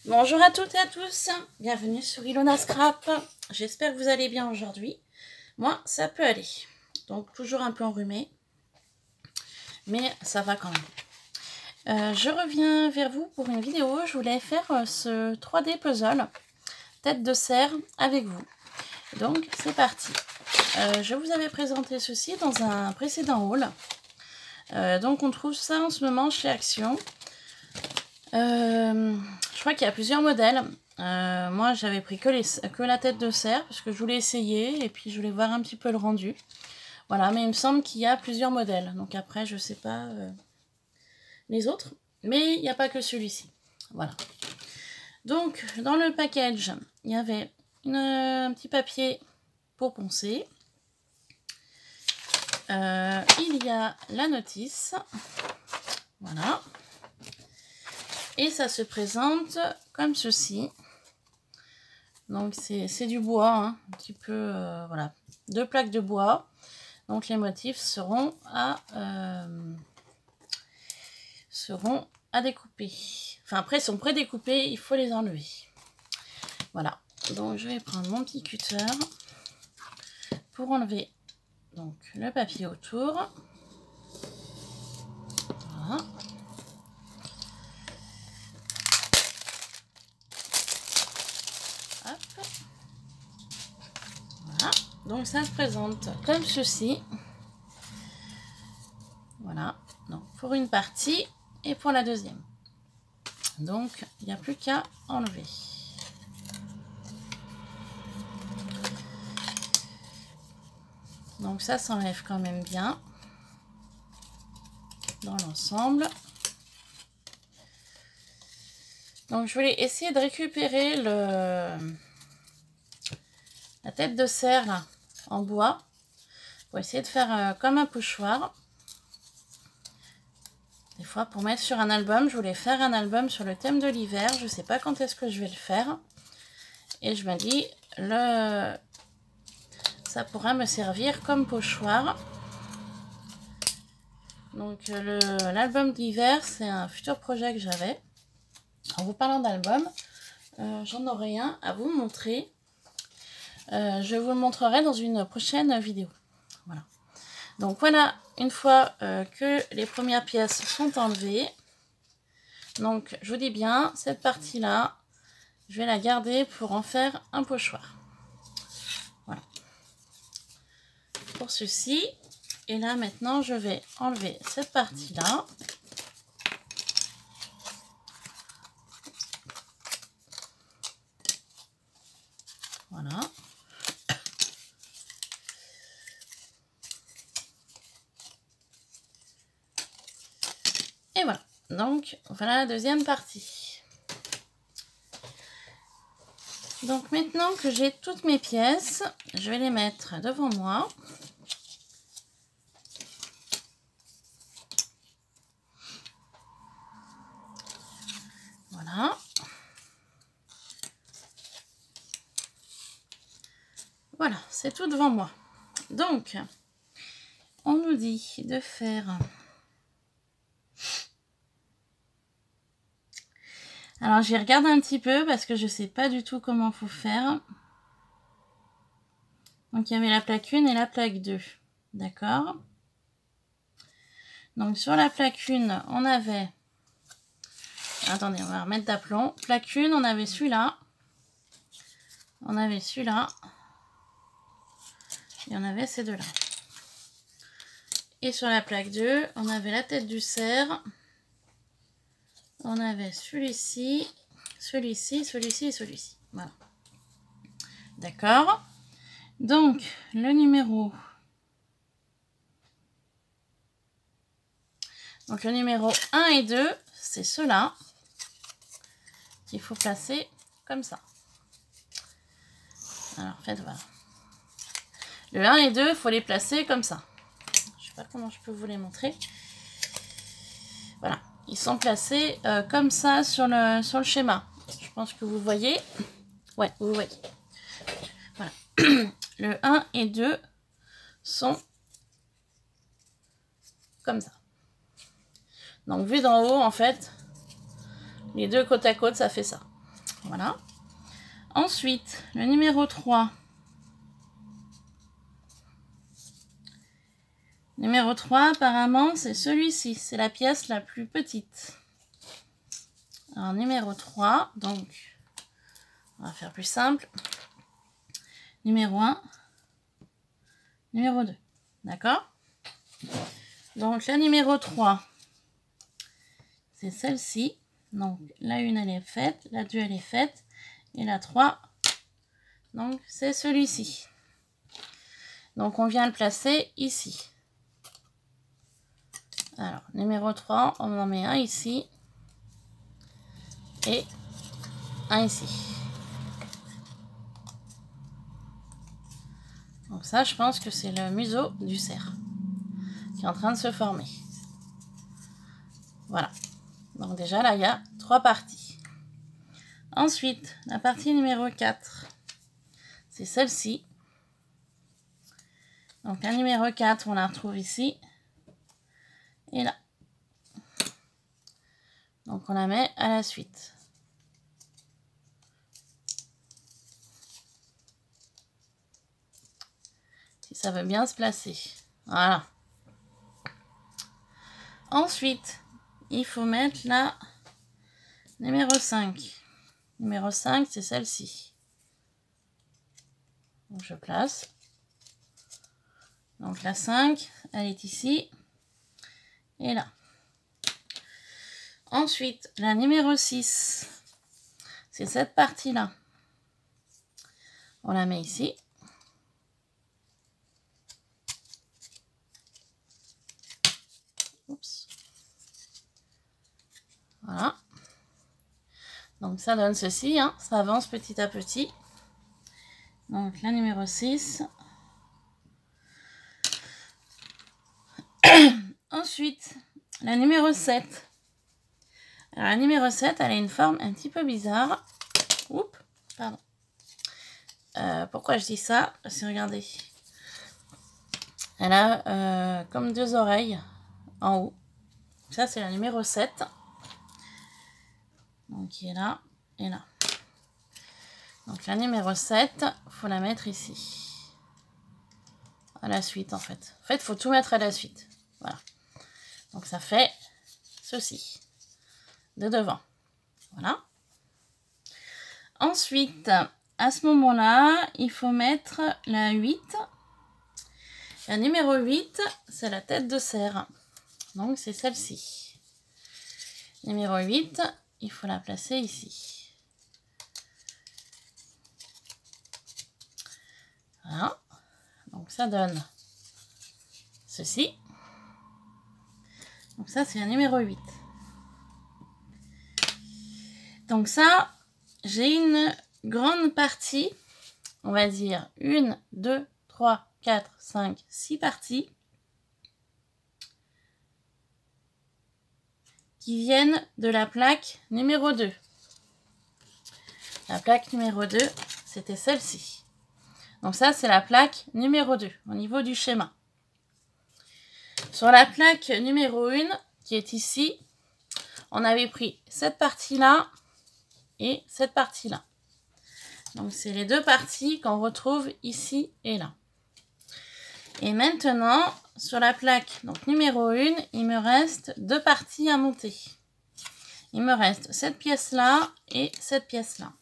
Bonjour à toutes et à tous, bienvenue sur Ilona Scrap. J'espère que vous allez bien aujourd'hui. Moi, ça peut aller. Donc, toujours un peu enrhumé, mais ça va quand même. Je reviens vers vous pour une vidéo. Je voulais faire ce 3D puzzle tête de cerf avec vous. Donc, c'est parti. Je vous avais présenté ceci dans un précédent haul. Donc, on trouve ça en ce moment chez Action. Je crois qu'il y a plusieurs modèles. Moi, j'avais pris que la tête de cerf parce que je voulais essayer et puis je voulais voir un petit peu le rendu. Voilà, mais il me semble qu'il y a plusieurs modèles. Donc après, je sais pas les autres, mais il n'y a pas que celui-ci. Voilà. Donc, dans le package, il y avait un petit papier pour poncer. Il y a la notice. Voilà. Et ça se présente comme ceci. Donc c'est du bois, hein, un petit peu, voilà, 2 plaques de bois. Donc les motifs seront à découper. Enfin après ils sont pré-découpés, il faut les enlever. Voilà. Donc je vais prendre mon petit cutter pour enlever donc le papier autour. Voilà. Hop. Voilà. Donc ça se présente comme ceci. Voilà. Donc pour une partie et pour la deuxième. Donc il n'y a plus qu'à enlever. Donc ça s'enlève quand même bien dans l'ensemble. Donc je voulais essayer de récupérer la tête de cerf là, en bois pour essayer de faire comme un pochoir. Des fois pour mettre sur un album, je voulais faire un album sur le thème de l'hiver. Je ne sais pas quand est-ce que je vais le faire. Et je me dis, ça pourra me servir comme pochoir. Donc l'album d'hiver, c'est un futur projet que j'avais. En vous parlant d'album, j'en aurai un à vous montrer. Je vous le montrerai dans une prochaine vidéo. Voilà. Donc voilà, une fois que les premières pièces sont enlevées, donc je vous dis bien, cette partie-là, je vais la garder pour en faire un pochoir. Voilà. Pour ceci. Et là maintenant, je vais enlever cette partie-là. Voilà. Et voilà. Donc, voilà la deuxième partie. Donc, maintenant que j'ai toutes mes pièces, je vais les mettre devant moi. Voilà. Voilà, c'est tout devant moi. Donc, on nous dit de faire... Alors, j'ai regardé un petit peu parce que je ne sais pas du tout comment il faut faire. Donc, il y avait la plaque 1 et la plaque 2. D'accord. Donc, sur la plaque 1, on avait... Attendez, on va remettre d'aplomb. Plaque 1, on avait celui-là. On avait celui-là. Et on avait ces deux-là. Et sur la plaque 2, on avait la tête du cerf. On avait celui-ci, celui-ci, celui-ci et celui-ci. Voilà. D'accord. Donc, le numéro... Donc, le numéro 1 et 2, c'est ceux-là qu'il faut placer comme ça. Alors, faites voir. Le 1 et 2, il faut les placer comme ça. Je ne sais pas comment je peux vous les montrer. Voilà. Ils sont placés comme ça sur le schéma. Je pense que vous voyez. Ouais, vous voyez. Voilà. Le 1 et 2 sont comme ça. Donc, vu d'en haut, en fait, les deux côte à côte, ça fait ça. Voilà. Ensuite, le numéro 3. Numéro 3, apparemment, c'est celui-ci. C'est la pièce la plus petite. Alors, numéro 3, donc, on va faire plus simple. Numéro 1, numéro 2. D'accord? Donc, la numéro 3, c'est celle-ci. Donc, la 1, elle est faite. La 2, elle est faite. Et la 3, donc, c'est celui-ci. Donc, on vient le placer ici. Alors, numéro 3, on en met un ici. Et un ici. Donc ça, je pense que c'est le museau du cerf qui est en train de se former. Voilà. Donc déjà, là, il y a 3 parties. Ensuite, la partie numéro 4, c'est celle-ci. Donc la numéro 4, on la retrouve ici. Et là. Donc on la met à la suite. Si ça veut bien se placer. Voilà. Ensuite, il faut mettre la numéro 5. Numéro 5, c'est celle-ci. Donc je place. Donc la 5, elle est ici. Et là. Ensuite, la numéro 6, c'est cette partie-là. On la met ici. Oups. Voilà. Donc ça donne ceci, hein. Ça avance petit à petit. Donc la numéro 6. Ensuite, la numéro 7. Alors la numéro 7, elle a une forme un petit peu bizarre. Oups, pardon. Pourquoi je dis ça? Parce que regardez. Elle a comme 2 oreilles en haut. Ça, c'est la numéro 7. Donc, qui est là et là. Donc, la numéro 7, il faut la mettre ici. À la suite, en fait. En fait, il faut tout mettre à la suite. Voilà. Donc, ça fait ceci. De devant. Voilà. Ensuite, à ce moment-là, il faut mettre la 8. La numéro 8, c'est la tête de cerf. Donc, c'est celle-ci. Numéro 8, il faut la placer ici. Voilà. Donc, ça donne ceci. Donc, ça, c'est la numéro 8. Donc, ça, j'ai une grande partie, on va dire 1, 2, 3, 4, 5, 6 parties qui viennent de la plaque numéro 2. La plaque numéro 2, c'était celle-ci. Donc ça, c'est la plaque numéro 2 au niveau du schéma. Sur la plaque numéro 1, qui est ici, on avait pris cette partie-là et cette partie-là. Donc c'est les 2 parties qu'on retrouve ici et là. Et maintenant, sur la plaque donc numéro 1, il me reste 2 parties à monter. Il me reste cette pièce-là et cette pièce-là.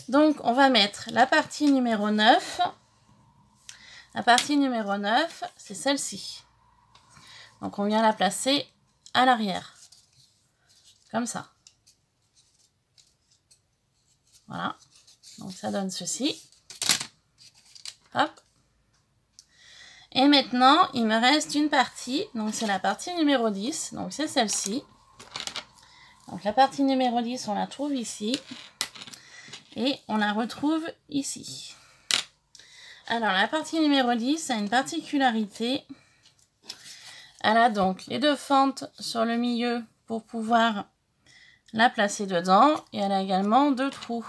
Donc, on va mettre la partie numéro 9. La partie numéro 9, c'est celle-ci. Donc, on vient la placer à l'arrière. Comme ça. Voilà. Donc, ça donne ceci. Hop. Et maintenant, il me reste une partie. Donc, c'est la partie numéro 10. Donc, c'est celle-ci. Donc, la partie numéro 10, on la trouve ici. Et on la retrouve ici. Alors, la partie numéro 10 a une particularité. Elle a donc les 2 fentes sur le milieu pour pouvoir la placer dedans. Et elle a également 2 trous.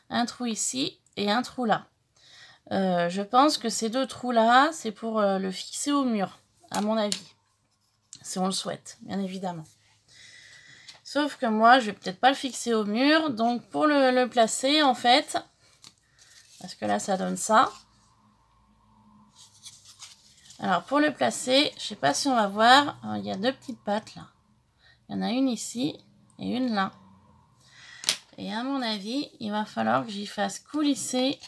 Un trou ici et un trou là. Je pense que ces 2 trous-là, c'est pour le fixer au mur, à mon avis. Si on le souhaite, bien évidemment. Sauf que moi, je vais peut-être pas le fixer au mur. Donc, pour le placer, en fait, parce que là, ça donne ça. Alors, pour le placer, je sais pas si on va voir. Alors, il y a deux petites pattes, là. Il y en a une ici et une là. Et à mon avis, il va falloir que j'y fasse coulisser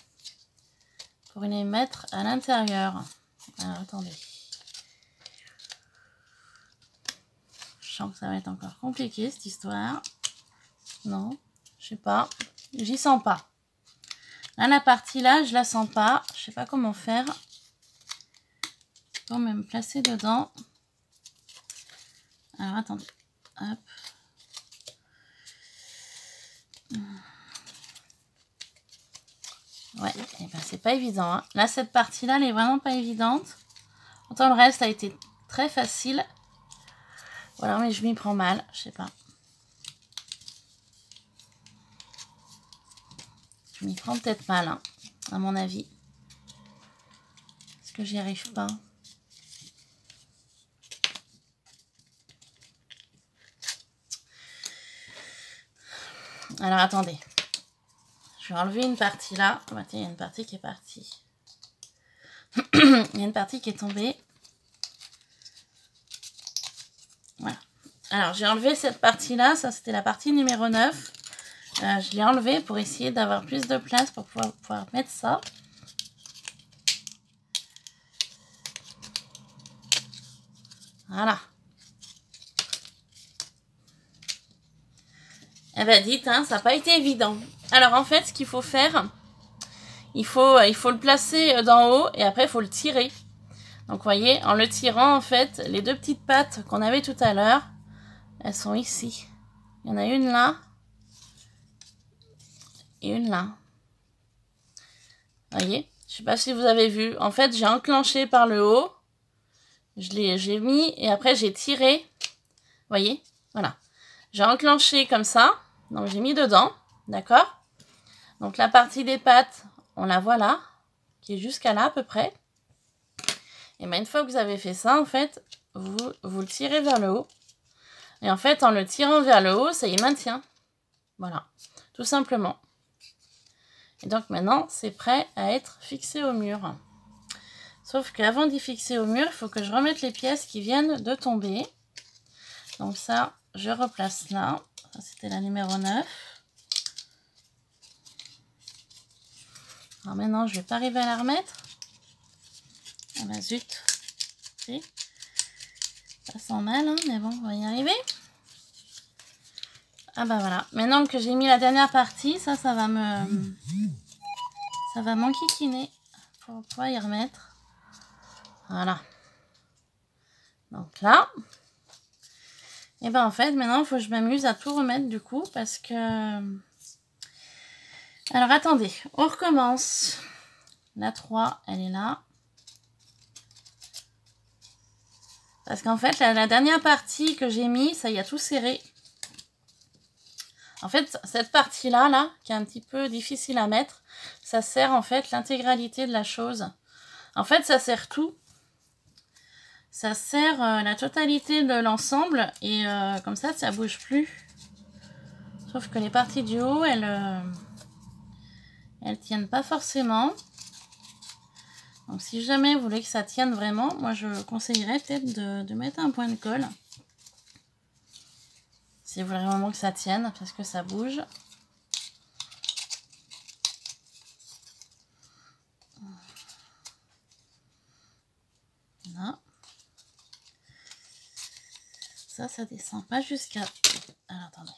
pour les mettre à l'intérieur. Alors, attendez. Je sens que ça va être encore compliqué, cette histoire. Non, je sais pas. J'y sens pas. Là, la partie là, je la sens pas. Je sais pas comment faire. Pour me placer dedans. Alors, attendez. Hop. Ouais, et ben c'est pas évident. Hein. Là, cette partie-là, elle est vraiment pas évidente. Autant le reste a été très facile. Voilà, mais je m'y prends mal. Je sais pas. Je m'y prends peut-être mal, hein, à mon avis. Parce que j'y arrive pas. Alors, attendez. Je vais enlever une partie là. Oh, bah, tiens, il y a une partie qui est partie. Il y a une partie qui est tombée. Voilà. Alors, j'ai enlevé cette partie-là. Ça, c'était la partie numéro 9. Je l'ai enlevée pour essayer d'avoir plus de place pour pouvoir mettre ça. Voilà. Eh ben, dites, hein, ça n'a pas été évident. Alors, en fait, ce qu'il faut faire, il faut le placer d'en haut et après, il faut le tirer. Donc, vous voyez, en le tirant, en fait, les deux petites pattes qu'on avait tout à l'heure, elles sont ici. Il y en a une là et une là. Vous voyez? Je ne sais pas si vous avez vu. En fait, j'ai enclenché par le haut. J'ai mis et après, j'ai tiré. Vous voyez? Voilà. J'ai enclenché comme ça. Donc, j'ai mis dedans. D'accord? Donc, la partie des pattes, on la voit là, qui est jusqu'à là à peu près. Et bien, une fois que vous avez fait ça, en fait, vous le tirez vers le haut. Et en fait, en le tirant vers le haut, ça y maintient. Voilà, tout simplement. Et donc maintenant, c'est prêt à être fixé au mur. Sauf qu'avant d'y fixer au mur, il faut que je remette les pièces qui viennent de tomber. Donc ça, je replace là. Ça, c'était la numéro 9. Alors maintenant, je ne vais pas arriver à la remettre. Ah bah zut. Si. Ça sent mal, hein, mais bon, on va y arriver. Ah bah voilà. Maintenant que j'ai mis la dernière partie, ça va m'enquiquiner pour pouvoir y remettre. Voilà. Donc là. Et ben en fait, maintenant, il faut que je m'amuse à tout remettre du coup parce que... Alors attendez, on recommence. La 3, elle est là. Parce qu'en fait, la dernière partie que j'ai mis, ça y a tout serré. En fait, cette partie-là, là, qui est un petit peu difficile à mettre, ça sert en fait l'intégralité de la chose. En fait, ça sert tout. Ça sert la totalité de l'ensemble et comme ça bouge plus. Sauf que les parties du haut, elles tiennent pas forcément. Donc si jamais vous voulez que ça tienne vraiment, moi je conseillerais peut-être de mettre un point de colle. Si vous voulez vraiment que ça tienne, parce que ça bouge. Là. Ça descend pas jusqu'à... Alors attendez.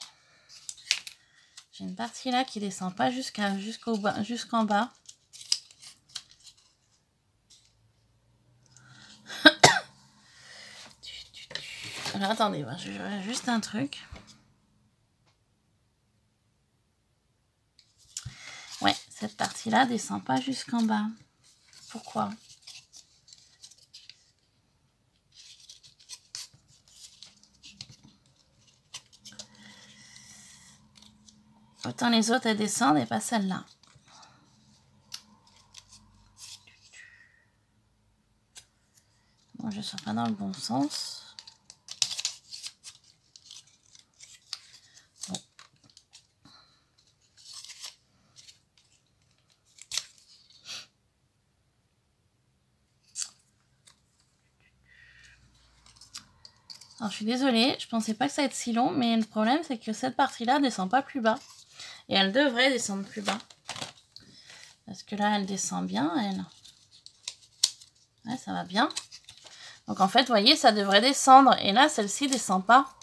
J'ai une partie là qui descend pas jusqu'en bas. Alors attendez, je vais juste un truc. Ouais, cette partie-là descend pas jusqu'en bas. Pourquoi? Autant les autres, elles descendent et pas celle-là. Bon, je ne suis pas dans le bon sens. Alors je suis désolée, je pensais pas que ça allait être si long, mais le problème c'est que cette partie-là descend pas plus bas. Et elle devrait descendre plus bas. Parce que là elle descend bien, elle. Ouais, ça va bien. Donc en fait, vous voyez, ça devrait descendre. Et là, celle-ci descend pas.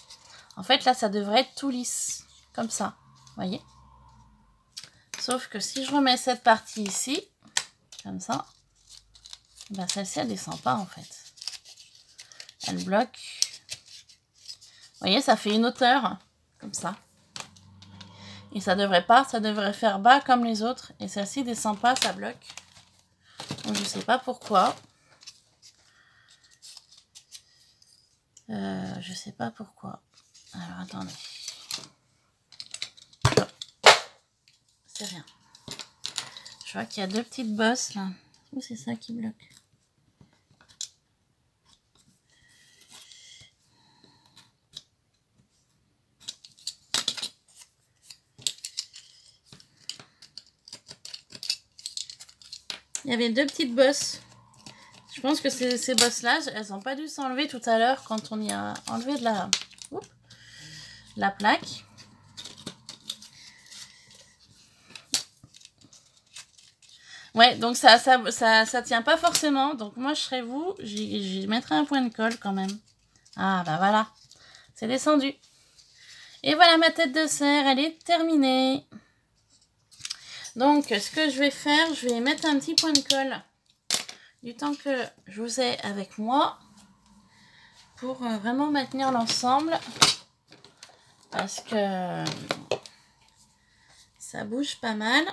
En fait, là, ça devrait être tout lisse. Comme ça, vous voyez. Sauf que si je remets cette partie ici, comme ça, ben celle-ci, elle descend pas en fait. Elle bloque. Vous voyez, ça fait une hauteur, comme ça. Et ça devrait pas, ça devrait faire bas comme les autres. Et celle-ci descend pas, ça bloque. Donc je sais pas pourquoi. Je sais pas pourquoi. Alors attendez. C'est rien. Je vois qu'il y a deux petites bosses là. Ou c'est ça qui bloque? Il y avait deux petites bosses. Je pense que ces bosses-là, elles n'ont pas dû s'enlever tout à l'heure quand on y a enlevé de la plaque. Ouais, donc ça tient pas forcément. Donc moi, je serais vous, j'y mettrais un point de colle quand même. Ah, bah voilà. C'est descendu. Et voilà, ma tête de serre, elle est terminée. Donc, ce que je vais faire, je vais mettre un petit point de colle du temps que je vous ai avec moi pour vraiment maintenir l'ensemble parce que ça bouge pas mal.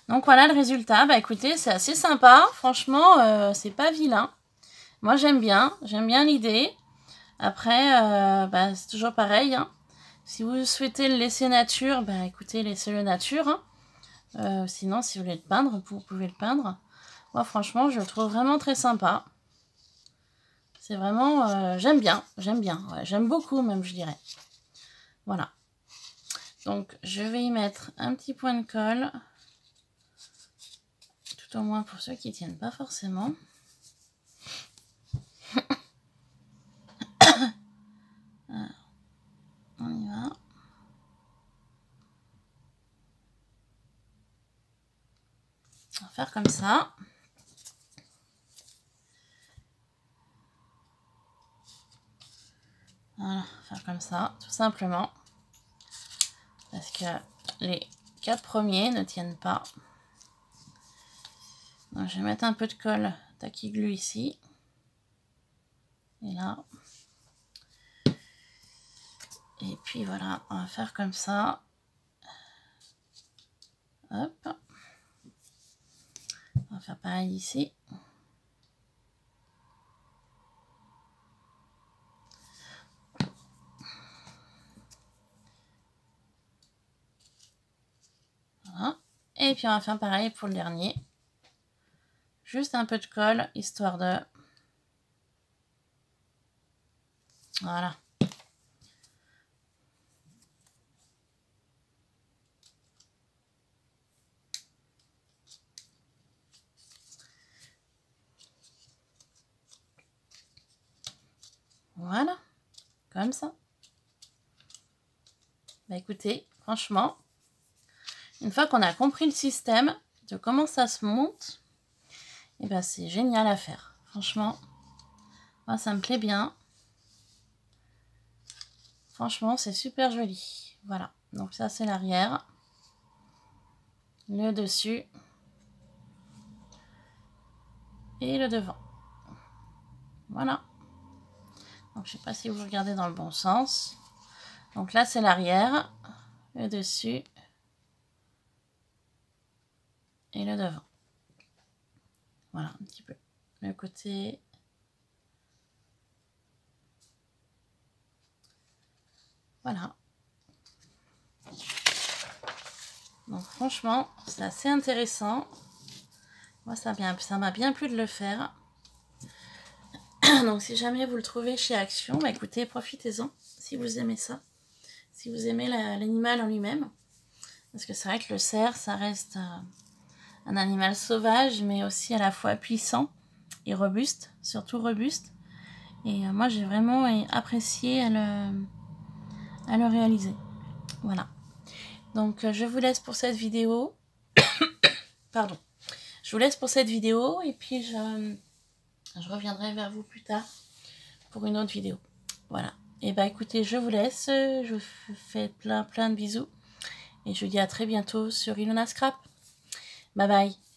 Donc voilà le résultat. Bah écoutez, c'est assez sympa. Franchement, c'est pas vilain. Moi j'aime bien l'idée. Après, bah, c'est toujours pareil. Hein. Si vous souhaitez le laisser nature, bah écoutez, laissez-le nature. Hein. Sinon, si vous voulez le peindre, vous pouvez le peindre. Moi, franchement, je le trouve vraiment très sympa. C'est vraiment... j'aime bien. Ouais, j'aime beaucoup même, je dirais. Voilà. Donc, je vais y mettre un petit point de colle. Tout au moins pour ceux qui ne tiennent pas forcément. Alors, on y va. On va faire comme ça. Voilà, faire comme ça, tout simplement. Parce que les 4 premiers ne tiennent pas. Donc, je vais mettre un peu de colle Tacky Glue ici. Et là. Et puis voilà, on va faire comme ça. Hop. On va faire pareil ici. Voilà. Et puis on va faire pareil pour le dernier. Juste un peu de colle, histoire de... Voilà. Voilà. Comme ça. Bah écoutez, franchement, une fois qu'on a compris le système, de comment ça se monte, et ben c'est génial à faire. Franchement, moi ça me plaît bien. Franchement, c'est super joli. Voilà. Donc ça, c'est l'arrière. Le dessus. Et le devant. Voilà. Donc, je ne sais pas si vous regardez dans le bon sens. Donc là, c'est l'arrière. Le dessus. Et le devant. Voilà, un petit peu. Le côté. Voilà. Donc franchement, c'est assez intéressant. Moi, ça m'a bien plu de le faire. Donc si jamais vous le trouvez chez Action, bah écoutez, profitez-en si vous aimez ça. Si vous aimez l'animal en lui-même. Parce que c'est vrai que le cerf, ça reste un animal sauvage, mais aussi à la fois puissant et robuste, surtout robuste. Et moi, j'ai vraiment apprécié à le réaliser. Voilà. Donc, je vous laisse pour cette vidéo. Pardon. Je vous laisse pour cette vidéo et puis je reviendrai vers vous plus tard pour une autre vidéo. Voilà. Et bah écoutez, je vous laisse. Je vous fais plein de bisous. Et je vous dis à très bientôt sur Ilona Scrap. Bye bye.